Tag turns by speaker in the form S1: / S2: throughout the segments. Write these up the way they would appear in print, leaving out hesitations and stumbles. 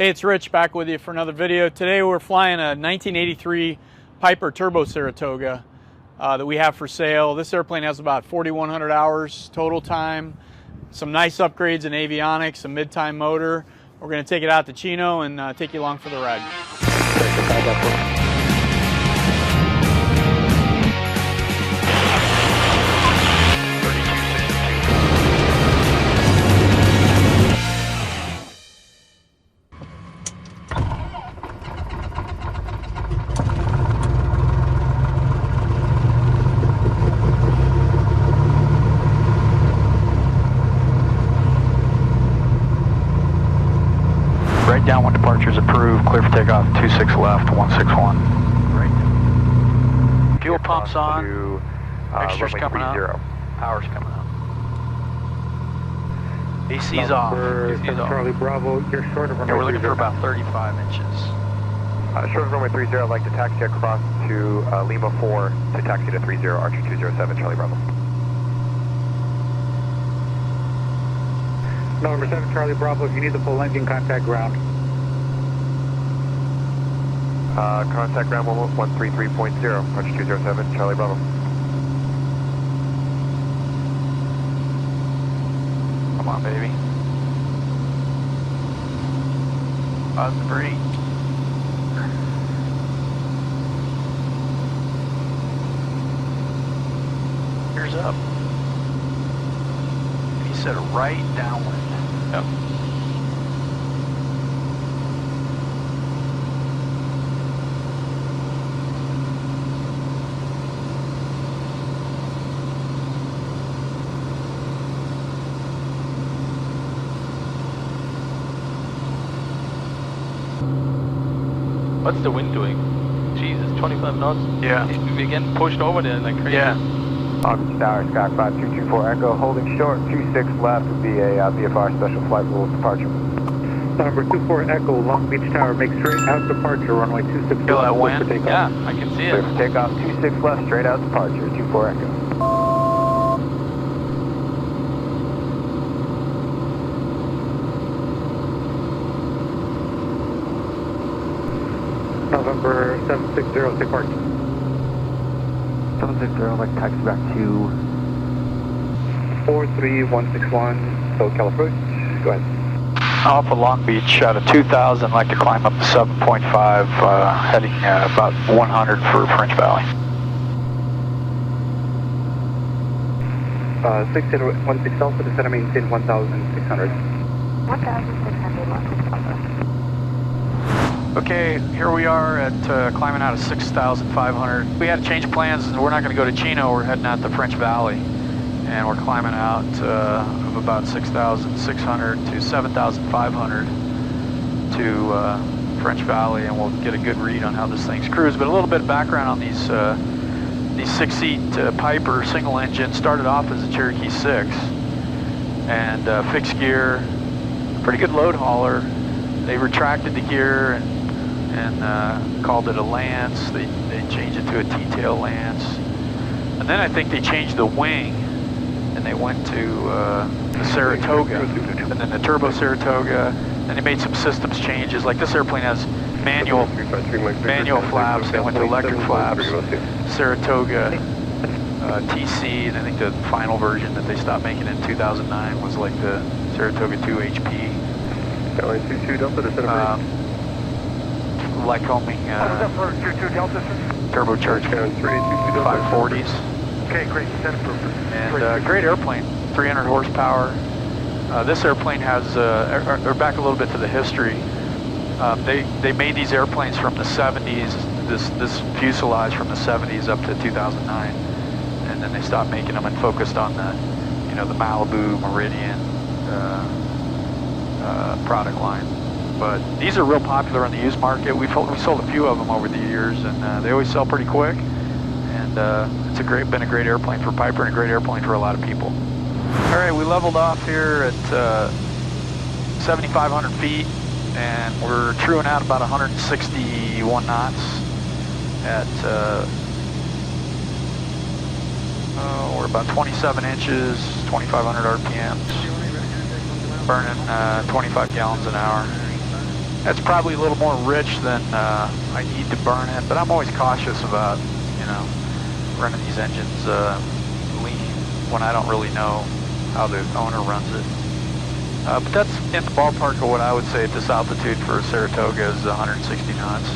S1: Hey, it's Rich back with you for another video. Today we're flying a 1983 Piper Turbo Saratoga that we have for sale. This airplane has about 4,100 hours total time, some nice upgrades in avionics, a mid-time motor. We're going to take it out to Chino and take you along for the ride.
S2: Right downwind departure is approved. Clear for takeoff. 26 left, 161. Right. Fuel pumps on. Extras coming up. Power's coming up. AC's off. AC's off.
S3: Charlie Bravo, you're short of runway 30.
S2: We're looking for about 35 inches.
S3: Short of runway 30, I'd like to taxi across to Lima 4 to taxi to 30, Archer 207, Charlie Bravo. November 7, Charlie Bravo, if you need the full engine, contact ground. Contact ground 133.0, Archer 207, Charlie Bravo.
S2: Come on, baby. Positive brake. Here's up. He said right downwind. Yep.
S4: What's the wind doing? Jesus, 25 knots?
S2: Yeah.
S4: We're getting pushed over there like crazy.
S2: Yeah.
S3: August Tower, Sky 5224 Echo, holding short, 26 left would be a VFR special flight rules departure. Number 24 Echo, Long Beach Tower, make straight out departure, runway 26
S2: Feel that
S3: left.
S2: wind?
S4: Yeah, I can see
S3: Clear
S4: it.
S3: for takeoff, 26 left, straight out departure, 24 Echo. November 760, take park.
S2: 760, I'd like to taxi back to
S3: 43161, so California, go ahead.
S2: off of Long Beach out of 2,000. I'd like to climb up to 7.5, heading about 100 for French Valley.
S3: 6016 Alpha, descend and maintain 1,600.
S5: 1,600.
S2: Okay, here we are at climbing out of 6,500. We had to change plans. We're not going to go to Chino. We're heading out to French Valley, and we're climbing out of about 6,600 to 7,500 to French Valley, and we'll get a good read on how this thing's cruised. But a little bit of background on these 6-seat Piper single engine. Started off as a Cherokee 6, and fixed gear, pretty good load hauler. They retracted the gear and called it a Lance. They changed it to a T-tail Lance, and then I think they changed the wing, and they went to the Saratoga, and then the Turbo Saratoga. Then they made some systems changes. Like this airplane has manual flaps. They went to electric flaps. Saratoga TC, and I think the final version that they stopped making in 2009 was like the Saratoga 2 HP. Lycoming turbocharged 540s.
S3: Okay, great.
S2: And great airplane, 300 horsepower. This airplane has, or back a little bit to the history, they made these airplanes from the 70s, this fuselage from the 70s up to 2009. And then they stopped making them and focused on the, the Malibu, Meridian, product line. But these are real popular in the used market. We sold a few of them over the years, and they always sell pretty quick. And it's been a great airplane for Piper and a great airplane for a lot of people. All right, we leveled off here at 7,500 feet, and we're truing out about 161 knots at we're about 27 inches, 2,500 RPMs, burning 25 gallons an hour. That's probably a little more rich than I need to burn it, but I'm always cautious about, you know, running these engines lean when I don't really know how the owner runs it. But that's in the ballpark of what I would say at this altitude for a Saratoga is 160 knots.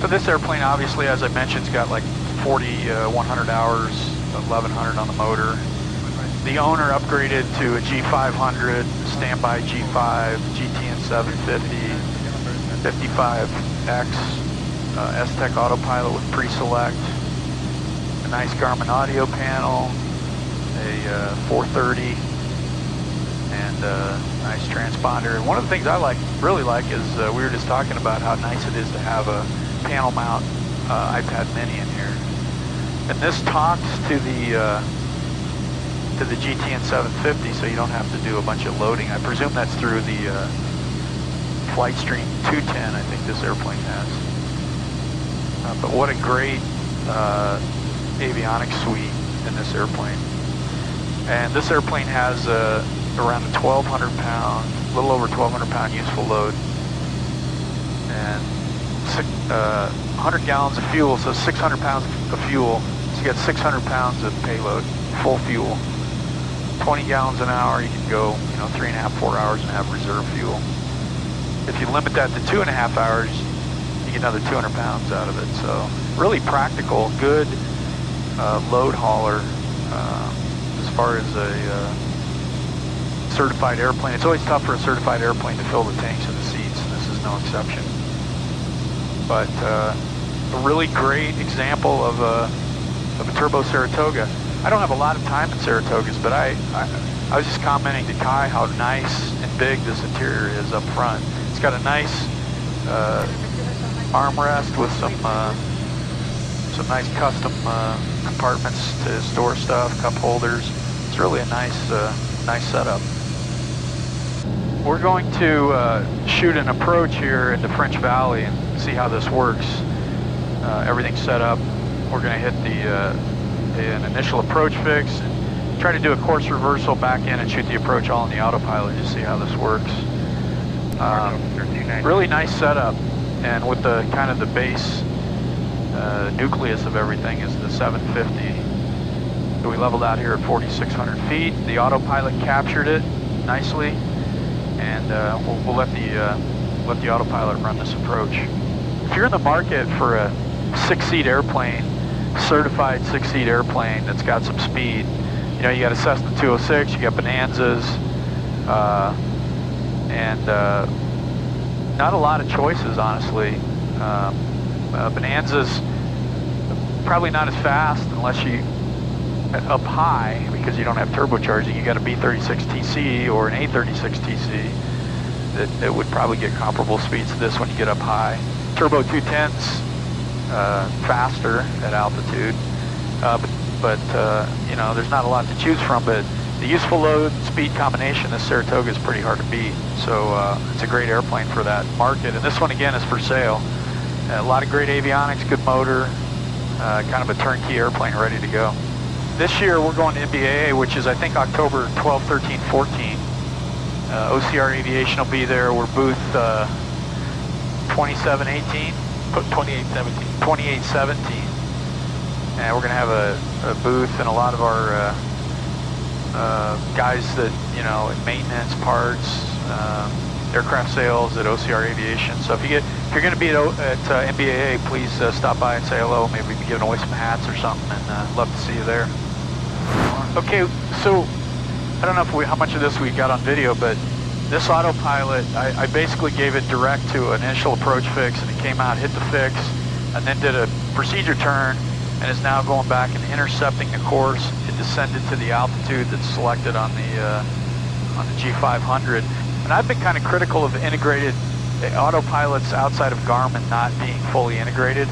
S2: So this airplane, obviously, as I mentioned, has got like 100 hours, 1100 on the motor. The owner upgraded to a G500, standby G5, GTN 750, 55X, S-Tech Autopilot with pre-select, a nice Garmin audio panel, a 430, and a nice transponder. And one of the things I really like is we were just talking about how nice it is to have a panel mount iPad mini in here. And this talks to the GTN 750, so you don't have to do a bunch of loading. I presume that's through the Flightstream 210, I think this airplane has. But what a great avionics suite in this airplane. And this airplane has around a 1,200 pound, a little over 1,200 pound useful load. And 100 gallons of fuel, so 600 pounds of fuel. So you got 600 pounds of payload, full fuel. 20 gallons an hour, you can go, you know, 3.5, 4 hours and have reserve fuel. If you limit that to 2.5 hours, you get another 200 pounds out of it. So really practical, good load hauler as far as a certified airplane. It's always tough for a certified airplane to fill the tanks and the seats, and this is no exception. But a really great example of a turbo Saratoga. I don't have a lot of time in Saratogas, but I was just commenting to Kai how nice and big this interior is up front. It's got a nice armrest with some nice custom compartments to store stuff, cup holders. It's really a nice setup. We're going to shoot an approach here in the French Valley and see how this works. Everything's set up. We're going to hit an initial approach fix and try to do a course reversal back in and shoot the approach all in the autopilot to see how this works. Really nice setup, and with the kind of the base nucleus of everything is the 750. So we leveled out here at 4,600 feet. The autopilot captured it nicely, and we'll let the autopilot run this approach. If you're in the market for a 6-seat airplane, certified 6-seat airplane that's got some speed, you know, you got a Cessna 206, you got Bonanzas, and not a lot of choices, honestly. Bonanza's probably not as fast unless you up high, because you don't have turbocharging. You got a B36TC or an A36TC that would probably get comparable speeds to this when you get up high. Turbo 210's faster at altitude, but you know, there's not a lot to choose from. But the useful load speed combination, this Saratoga is pretty hard to beat. So it's a great airplane for that market. And this one again is for sale. A lot of great avionics, good motor, kind of a turnkey airplane ready to go. This year we're going to NBAA, which is I think October 12, 13, 14. OCR Aviation will be there. We're booth 2718. 2817. 2817. And we're going to have a booth and a lot of our guys that, you know, in maintenance, parts, aircraft sales at OCR Aviation. So if you're going to be at NBAA, please stop by and say hello. Maybe we can be giving away some hats or something, and love to see you there. Okay, so I don't know how much of this we got on video, but this autopilot, I basically gave it direct to an initial approach fix, and it came out, hit the fix, and then did a procedure turn, and is now going back and intercepting the course. It descended to the altitude that's selected on the G500. And I've been kind of critical of integrated autopilots outside of Garmin not being fully integrated.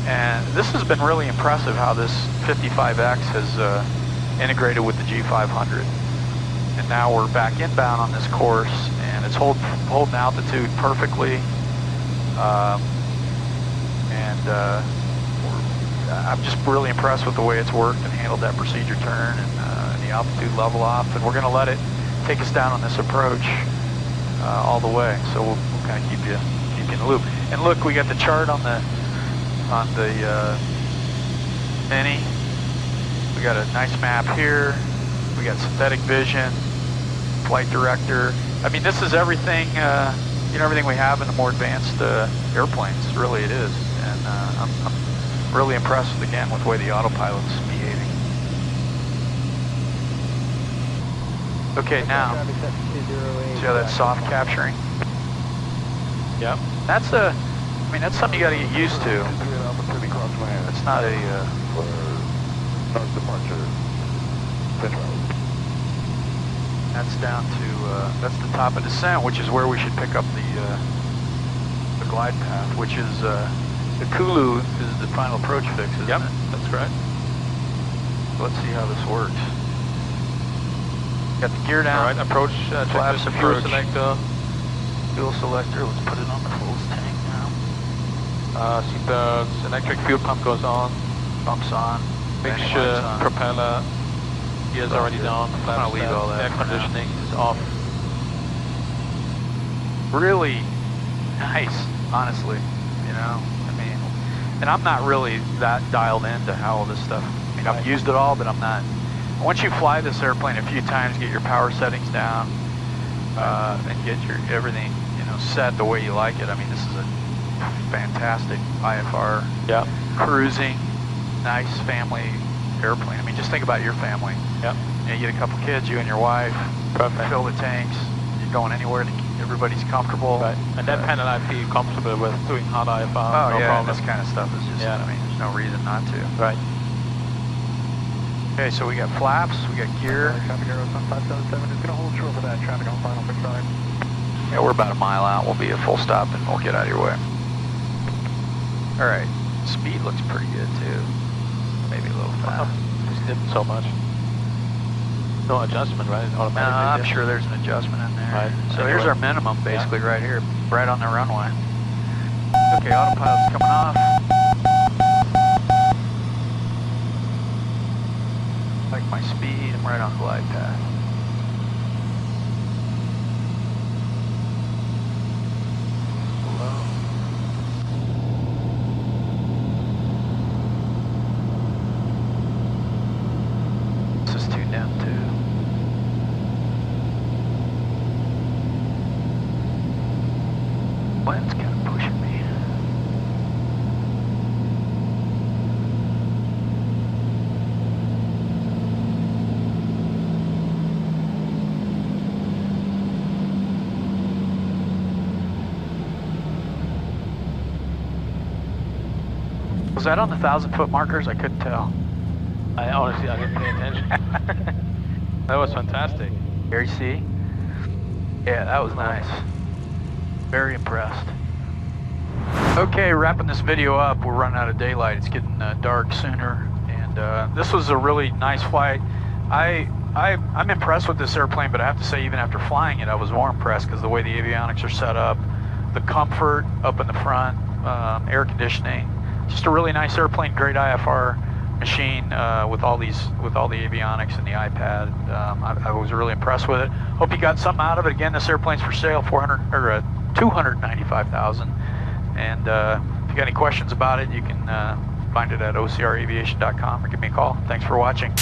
S2: And this has been really impressive how this 55X has integrated with the G500. And now we're back inbound on this course, and it's holding altitude perfectly. I'm just really impressed with the way it's worked and handled that procedure turn and the altitude level off. And we're going to let it take us down on this approach all the way. So we'll kind of keep you in the loop. And look, we got the chart on the Mini. We got a nice map here. We got synthetic vision, flight director. I mean, this is everything, you know, everything we have in the more advanced airplanes. Really, it is. And I'm really impressed again with the way the autopilot's behaving. Okay, now see how that's soft capturing?
S4: Yep.
S2: That's I mean, that's something you got to get used to. It's not a that's down to that's the top of descent, which is where we should pick up the glide path, which is the Kulu is the final approach fix, isn't it?
S4: That's correct.
S2: Let's see how this works. Got the gear down.
S4: All right, approach,
S2: flaps
S4: fuel
S2: approach.
S4: selector.
S2: Fuel selector, let's put it on the full tank now.
S4: Seatbelts, electric fuel pump goes on.
S2: Pumps on.
S4: Fixture,
S2: Landing lights on.
S4: propeller, gears already down.
S2: I'm gonna leave all that
S4: Air
S2: for now.
S4: conditioning is off.
S2: Really nice, honestly, you know, I mean, and I'm not really that dialed into how all this stuff, I mean, I've used it all, but I'm not. Once you fly this airplane a few times, get your power settings down, and get your everything, you know, set the way you like it. I mean, this is a fantastic IFR, cruising, nice family airplane. I mean, just think about your family.
S4: Yep.
S2: You know, you get a couple kids, you and your wife,
S4: Perfect.
S2: fill the tanks, you're going anywhere, everybody's comfortable.
S4: Right. And that panel I feel comfortable with doing hard IFR.
S2: Oh,
S4: no
S2: yeah,
S4: problem.
S2: this kind of stuff is just, I mean, there's no reason not to.
S4: Right.
S2: Okay, so we got flaps, we got gear.
S3: Traffic Arrow 577 is going to hold short for that traffic on final fix line.
S2: Yeah, we're about a mile out. We'll be a full stop and we'll get out of your way. All right, speed looks pretty good too. Maybe a little fast.
S4: Just didn't so much. No adjustment, right? Automatically.
S2: I'm sure there's an adjustment in there.
S4: Right.
S2: So here's our minimum, basically, right here, right on the runway. Okay, autopilot's coming off. Like my speed, I'm right on glide path. Low. This is tuned down too. Wind's kind of pushing me. Was that on the 1,000-foot markers? I couldn't tell.
S4: I honestly, I didn't pay attention. That was fantastic.
S2: Here you see? Yeah, that was nice. Very impressed. Okay, wrapping this video up. We're running out of daylight. It's getting dark sooner, and this was a really nice flight. I'm impressed with this airplane, but I have to say, even after flying it, I was more impressed because the way the avionics are set up, the comfort up in the front, air conditioning, just a really nice airplane, great IFR machine with all the avionics and the iPad. I was really impressed with it. Hope you got something out of it. Again, this airplane's for sale, $295,000. And if you got any questions about it, you can find it at ocraviation.com or give me a call. Thanks for watching.